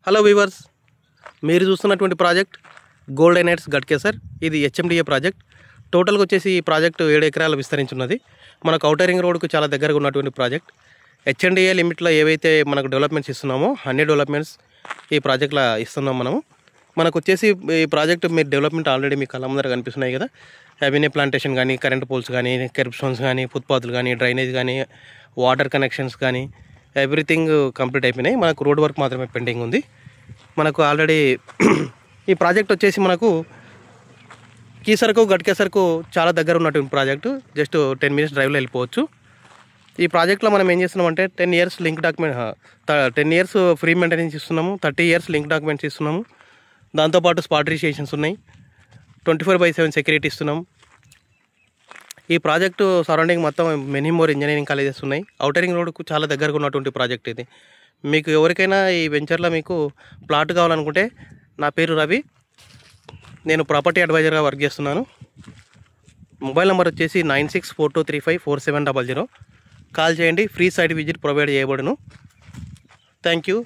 Hello weavers, మీరు చూస్తున్నటువంటి project golden heights Ghatkesar. ఇది హెచ్ఎండిఏ ప్రాజెక్ట్. టోటల్గా వచ్చేసి ఈ ప్రాజెక్టు 7 ఎకరాలు విస్తరించున్నది. మనకు ఔటర్ రింగ్ రోడ్కు చాలా దగ్గరగా ఉన్నటువంటి ప్రాజెక్ట్. హెచ్ఎండిఏ లిమిట్లో ఏవైతే మనకు డెవలప్మెంట్స్ ఇస్తున్నామో అన్ని డెవలప్మెంట్స్ ఈ ప్రాజెక్ట్లో ఇస్తున్నాం మనకు వచ్చేసి ఈ ప్రాజెక్ట్ మీరు డెవలప్మెంట్ ఆల్రెడీ మీ కళ్ళ ముందర కనిపిస్తున్నాయి కదా. అవెన్యూ ప్లాంటేషన్ కానీ, కరెంట్ పోల్స్ కానీ, కెర్బ్ స్టోన్స్ కానీ, ఫుట్పాత్లు కానీ, డ్రైనేజ్ కానీ, వాటర్ కనెక్షన్స్ కానీ ఎవ్రీథింగ్ కంప్లీట్ అయిపోయినాయి. మనకు రోడ్ వర్క్ మాత్రమే పెండింగ్ ఉంది. మనకు ఆల్రెడీ ఈ ప్రాజెక్ట్ వచ్చేసి మనకు కీసర్కు గట్కేసర్కు చాలా దగ్గర ఉన్నటువంటి ప్రాజెక్టు. జస్ట్ 10 minutes డ్రైవ్లో వెళ్ళిపోవచ్చు. ఈ ప్రాజెక్ట్లో మనం ఏం చేస్తున్నామంటే 10 years link document 10 years free maintenance ఇస్తున్నాము, 30 years లింక్ డాక్యుమెంట్స్ ఇస్తున్నాము. దాంతోపాటు స్పాట్ రిజిస్ట్రేషన్స్ ఉన్నాయి, 24/7 సెక్యూరిటీ ఇస్తున్నాము. ఈ ప్రాజెక్టు సరౌండింగ్ మొత్తం మెనీ మోర్ ఇంజనీరింగ్ కాలేజెస్ ఉన్నాయి. ఔటర్ రింగ్ రోడ్కు చాలా దగ్గరగా ఉన్నటువంటి ప్రాజెక్ట్ ఇది. మీకు ఎవరికైనా ఈ వెంచర్లో మీకు ప్లాట్ కావాలనుకుంటే నా పేరు రవి, నేను ప్రాపర్టీ అడ్వైజర్గా వర్క్ చేస్తున్నాను. మొబైల్ నెంబర్ వచ్చేసి 9642354700. కాల్ చేయండి. ఫ్రీ సైట్ విజిట్ ప్రొవైడ్ చేయబడును. Thank you.